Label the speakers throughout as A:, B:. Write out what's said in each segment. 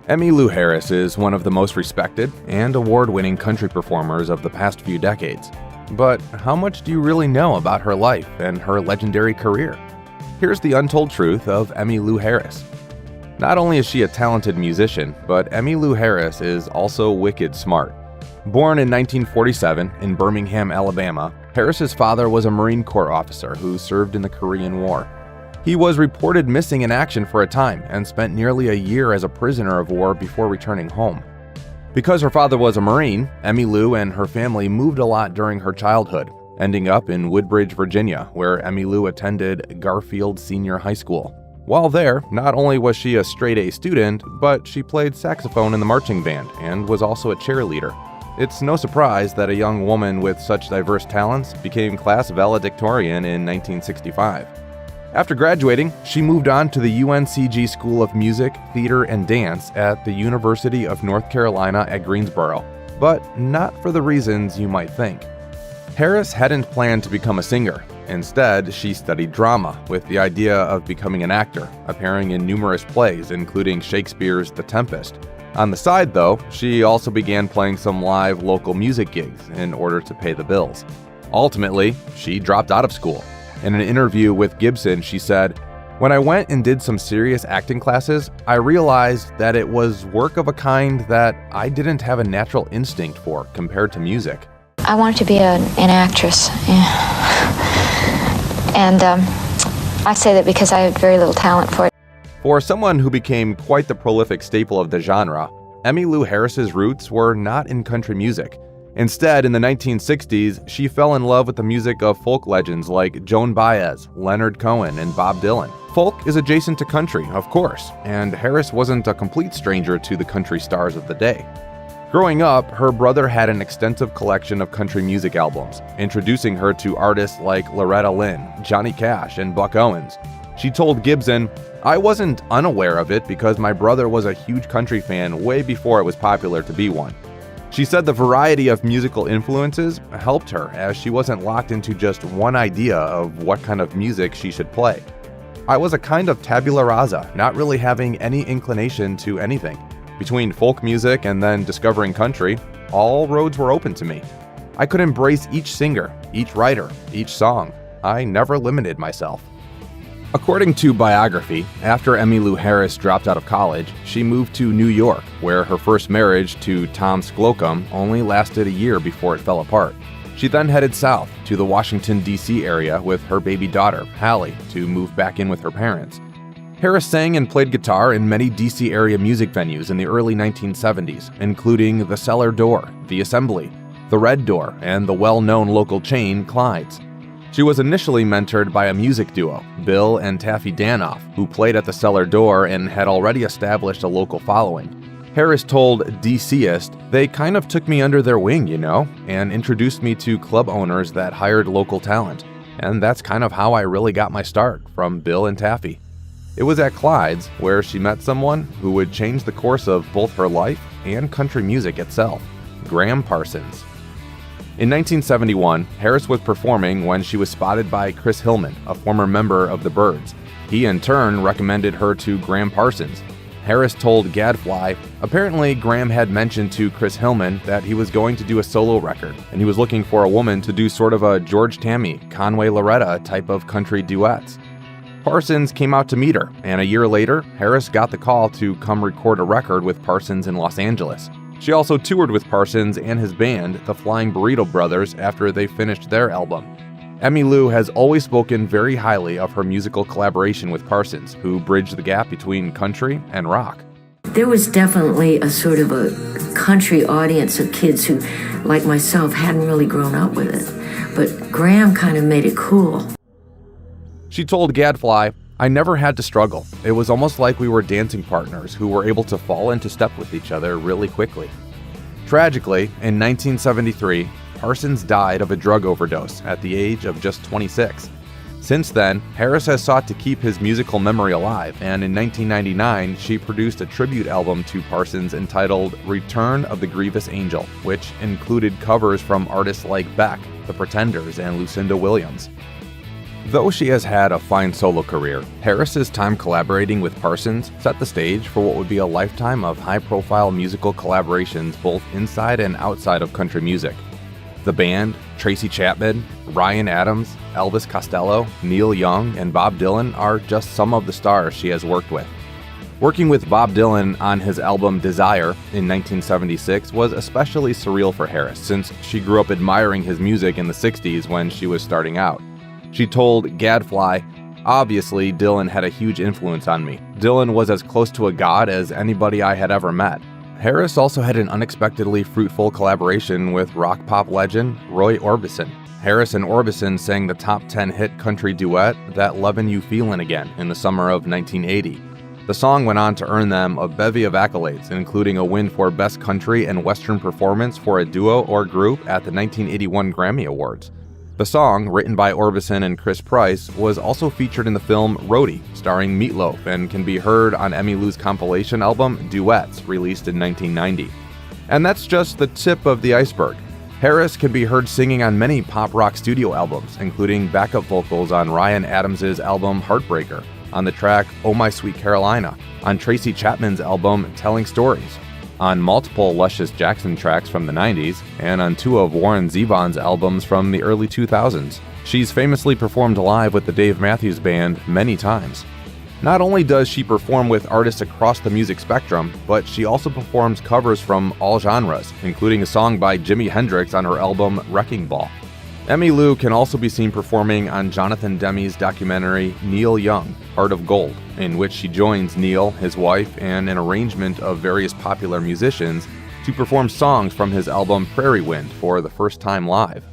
A: Emmylou Harris is one of the most respected and award-winning country performers of the past few decades. But how much do you really know about her life and her legendary career? Here's the untold truth of Emmylou Harris. Not only is she a talented musician, but Emmylou Harris is also wicked smart. Born in 1947 in Birmingham, Alabama, Harris's father was a Marine Corps officer who served in the Korean War. He was reported missing in action for a time and spent nearly a year as a prisoner of war before returning home. Because her father was a Marine, Emmylou and her family moved a lot during her childhood, ending up in Woodbridge, Virginia, where Emmylou attended Garfield Senior High School. While there, not only was she a straight-A student, but she played saxophone in the marching band and was also a cheerleader. It's no surprise that a young woman with such diverse talents became class valedictorian in 1965. After graduating, she moved on to the UNCG School of Music, Theater, and Dance at the University of North Carolina at Greensboro, but not for the reasons you might think. Harris hadn't planned to become a singer. Instead, she studied drama with the idea of becoming an actor, appearing in numerous plays, including Shakespeare's The Tempest. On the side, though, she also began playing some live local music gigs in order to pay the bills. Ultimately, she dropped out of school. In an interview with Gibson, she said, "When I went and did some serious acting classes, I realized that it was work of a kind that I didn't have a natural instinct for compared to music."
B: I wanted to be an actress. And I say that because I had very little talent for it.
A: For someone who became quite the prolific staple of the genre, Emmylou Harris's roots were not in country music. Instead, in the 1960s, she fell in love with the music of folk legends like Joan Baez, Leonard Cohen, and Bob Dylan. Folk is adjacent to country, of course, and Harris wasn't a complete stranger to the country stars of the day. Growing up, her brother had an extensive collection of country music albums, introducing her to artists like Loretta Lynn, Johnny Cash, and Buck Owens. She told Gibson, "I wasn't unaware of it because my brother was a huge country fan way before it was popular to be one." She said the variety of musical influences helped her as she wasn't locked into just one idea of what kind of music she should play. "I was a kind of tabula rasa, not really having any inclination to anything. Between folk music and then discovering country, all roads were open to me. I could embrace each singer, each writer, each song. I never limited myself." According to biography, after Emmylou Harris dropped out of college, she moved to New York, where her first marriage to Tom Slocum only lasted a year before it fell apart. She then headed south to the Washington, D.C. area with her baby daughter, Hallie, to move back in with her parents. Harris sang and played guitar in many D.C. area music venues in the early 1970s, including the Cellar Door, the Assembly, the Red Door, and the well-known local chain, Clyde's. She was initially mentored by a music duo, Bill and Taffy Danoff, who played at the Cellar Door and had already established a local following. Harris told DCist, "They kind of took me under their wing, and introduced me to club owners that hired local talent. And that's kind of how I really got my start, from Bill and Taffy." It was at Clyde's where she met someone who would change the course of both her life and country music itself, Graham Parsons. In 1971, Harris was performing when she was spotted by Chris Hillman, a former member of the Byrds. He in turn recommended her to Graham Parsons. Harris told Gadfly, apparently Graham had mentioned to Chris Hillman that he was going to do a solo record, and he was looking for a woman to do sort of a George Tammy, Conway Loretta type of country duets. Parsons came out to meet her, and a year later, Harris got the call to come record a record with Parsons in Los Angeles. She also toured with Parsons and his band, the Flying Burrito Brothers, after they finished their album. Emmylou has always spoken very highly of her musical collaboration with Parsons, who bridged the gap between country and rock.
C: There was definitely a sort of a country audience of kids who, like myself, hadn't really grown up with it. But Graham kind of made it cool.
A: She told Gadfly, "I never had to struggle. It was almost like we were dancing partners who were able to fall into step with each other really quickly." Tragically, in 1973, Parsons died of a drug overdose at the age of just 26. Since then, Harris has sought to keep his musical memory alive, and in 1999, she produced a tribute album to Parsons entitled Return of the Grievous Angel, which included covers from artists like Beck, The Pretenders, and Lucinda Williams. Though she has had a fine solo career, Harris's time collaborating with Parsons set the stage for what would be a lifetime of high-profile musical collaborations both inside and outside of country music. The band, Tracy Chapman, Ryan Adams, Elvis Costello, Neil Young, and Bob Dylan are just some of the stars she has worked with. Working with Bob Dylan on his album Desire in 1976 was especially surreal for Harris, since she grew up admiring his music in the 60s when she was starting out. She told Gadfly, "Obviously, Dylan had a huge influence on me. Dylan was as close to a god as anybody I had ever met." Harris also had an unexpectedly fruitful collaboration with rock-pop legend Roy Orbison. Harris and Orbison sang the top 10 hit country duet That Lovin' You Feelin' Again in the summer of 1980. The song went on to earn them a bevy of accolades, including a win for Best Country and Western Performance for a Duo or Group at the 1981 Grammy Awards. The song, written by Orbison and Chris Price, was also featured in the film Roadie, starring Meatloaf, and can be heard on Emmylou's compilation album Duets, released in 1990. And that's just the tip of the iceberg. Harris can be heard singing on many pop rock studio albums, including backup vocals on Ryan Adams' album Heartbreaker, on the track Oh My Sweet Carolina, on Tracy Chapman's album Telling Stories, on multiple Luscious Jackson tracks from the 90s, and on two of Warren Zevon's albums from the early 2000s. She's famously performed live with the Dave Matthews Band many times. Not only does she perform with artists across the music spectrum, but she also performs covers from all genres, including a song by Jimi Hendrix on her album Wrecking Ball. Emmylou can also be seen performing on Jonathan Demme's documentary Neil Young, Heart of Gold, in which she joins Neil, his wife, and an arrangement of various popular musicians to perform songs from his album Prairie Wind for the first time live.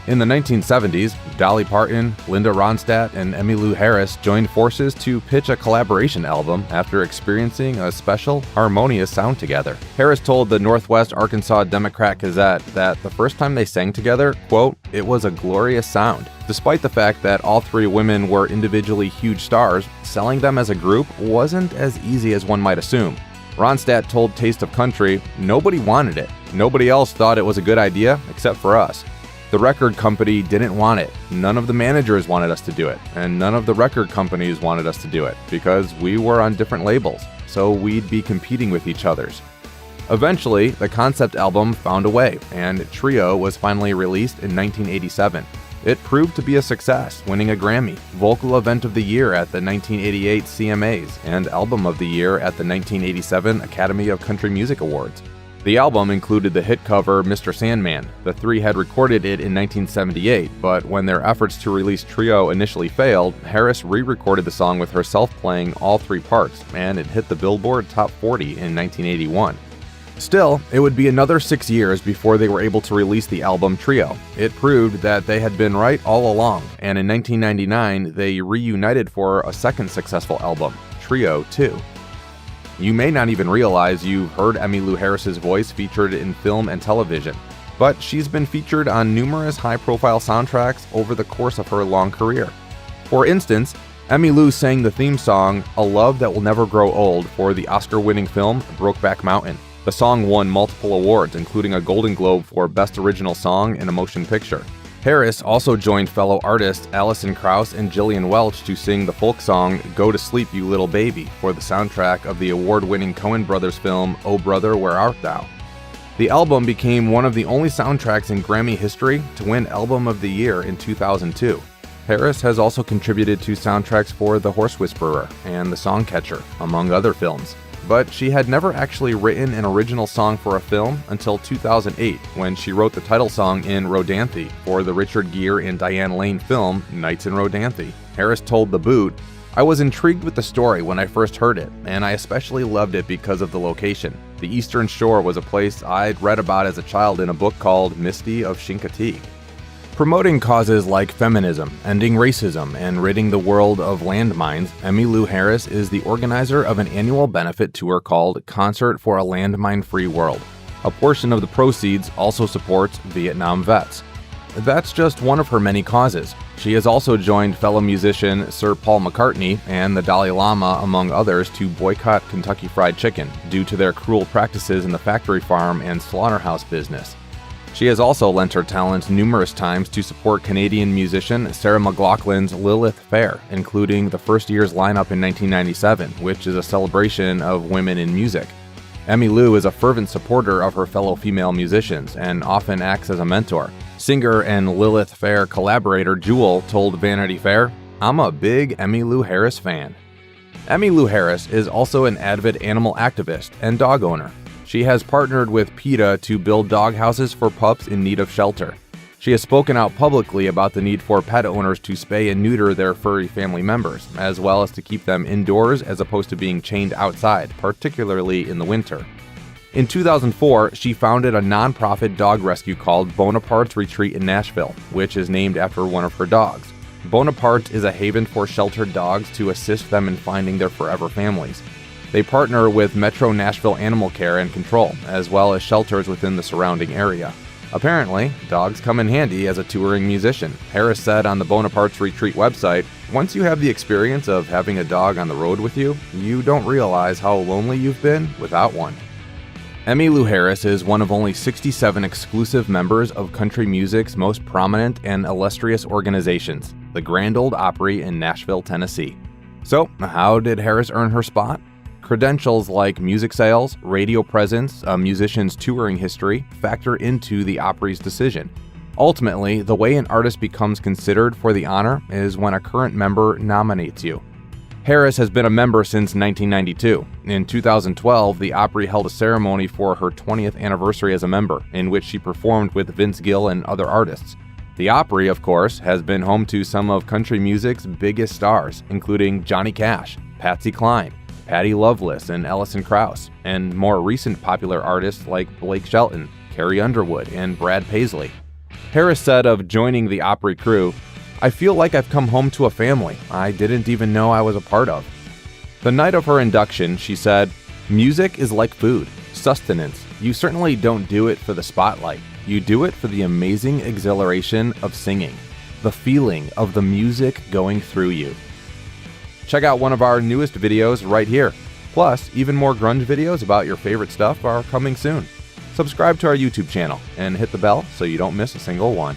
A: In the 1970s, Dolly Parton, Linda Ronstadt, and Emmylou Harris joined forces to pitch a collaboration album after experiencing a special, harmonious sound together. Harris told the Northwest Arkansas Democrat-Gazette that the first time they sang together, quote, "It was a glorious sound." Despite the fact that all three women were individually huge stars, selling them as a group wasn't as easy as one might assume. Ronstadt told Taste of Country, "Nobody wanted it. Nobody else thought it was a good idea except for us. The record company didn't want it. None of the managers wanted us to do it, and none of the record companies wanted us to do it, because we were on different labels, so we'd be competing with each other's." Eventually, the concept album found a way, and Trio was finally released in 1987. It proved to be a success, winning a Grammy, Vocal Event of the Year at the 1988 CMAs, and Album of the Year at the 1987 Academy of Country Music Awards. The album included the hit cover Mr. Sandman. The three had recorded it in 1978, but when their efforts to release Trio initially failed, Harris re-recorded the song with herself playing all three parts, and it hit the Billboard Top 40 in 1981. Still, it would be another 6 years before they were able to release the album Trio. It proved that they had been right all along, and in 1999, they reunited for a second successful album, Trio 2. You may not even realize you've heard Emmylou Harris's voice featured in film and television, but she's been featured on numerous high-profile soundtracks over the course of her long career. For instance, Emmylou sang the theme song A Love That Will Never Grow Old for the Oscar-winning film Brokeback Mountain. The song won multiple awards, including a Golden Globe for Best Original Song in a Motion Picture. Harris also joined fellow artists Alison Krauss and Gillian Welch to sing the folk song Go to Sleep You Little Baby for the soundtrack of the award-winning Coen Brothers film Oh Brother, Where Art Thou? The album became one of the only soundtracks in Grammy history to win Album of the Year in 2002. Harris has also contributed to soundtracks for The Horse Whisperer and The Songcatcher, among other films. But she had never actually written an original song for a film until 2008, when she wrote the title song in Rodanthe for the Richard Gere and Diane Lane film Nights in Rodanthe. Harris told The Boot, "I was intrigued with the story when I first heard it, and I especially loved it because of the location. The Eastern Shore was a place I'd read about as a child in a book called Misty of Chincoteague." Promoting causes like feminism, ending racism, and ridding the world of landmines, Emmylou Harris is the organizer of an annual benefit tour called Concert for a Landmine-Free World. A portion of the proceeds also supports Vietnam vets. That's just one of her many causes. She has also joined fellow musician Sir Paul McCartney and the Dalai Lama, among others, to boycott Kentucky Fried Chicken due to their cruel practices in the factory farm and slaughterhouse business. She has also lent her talents numerous times to support Canadian musician Sarah McLachlan's Lilith Fair, including the first year's lineup in 1997, which is a celebration of women in music. Emmylou is a fervent supporter of her fellow female musicians and often acts as a mentor. Singer and Lilith Fair collaborator Jewel told Vanity Fair, "I'm a big Emmylou Harris fan." Emmylou Harris is also an avid animal activist and dog owner. She has partnered with PETA to build dog houses for pups in need of shelter. She has spoken out publicly about the need for pet owners to spay and neuter their furry family members, as well as to keep them indoors as opposed to being chained outside, particularly in the winter. In 2004, she founded a nonprofit dog rescue called Bonaparte's Retreat in Nashville, which is named after one of her dogs. Bonaparte is a haven for sheltered dogs to assist them in finding their forever families. They partner with Metro Nashville Animal Care and Control, as well as shelters within the surrounding area. Apparently, dogs come in handy as a touring musician. Harris said on the Bonaparte's Retreat website, "Once you have the experience of having a dog on the road with you, you don't realize how lonely you've been without one." Emmylou Harris is one of only 67 exclusive members of country music's most prominent and illustrious organizations, the Grand Ole Opry in Nashville, Tennessee. So, how did Harris earn her spot? Credentials like music sales, radio presence, a musician's touring history factor into the Opry's decision. Ultimately, the way an artist becomes considered for the honor is when a current member nominates you. Harris has been a member since 1992. In 2012, the Opry held a ceremony for her 20th anniversary as a member, in which she performed with Vince Gill and other artists. The Opry, of course, has been home to some of country music's biggest stars, including Johnny Cash, Patsy Cline, Patti Loveless, and Alison Krauss, and more recent popular artists like Blake Shelton, Carrie Underwood, and Brad Paisley. Harris said of joining the Opry crew, "I feel like I've come home to a family I didn't even know I was a part of." The night of her induction, she said, "Music is like food, sustenance. You certainly don't do it for the spotlight. You do it for the amazing exhilaration of singing, the feeling of the music going through you." Check out one of our newest videos right here. Plus, even more grunge videos about your favorite stuff are coming soon. Subscribe to our YouTube channel and hit the bell so you don't miss a single one.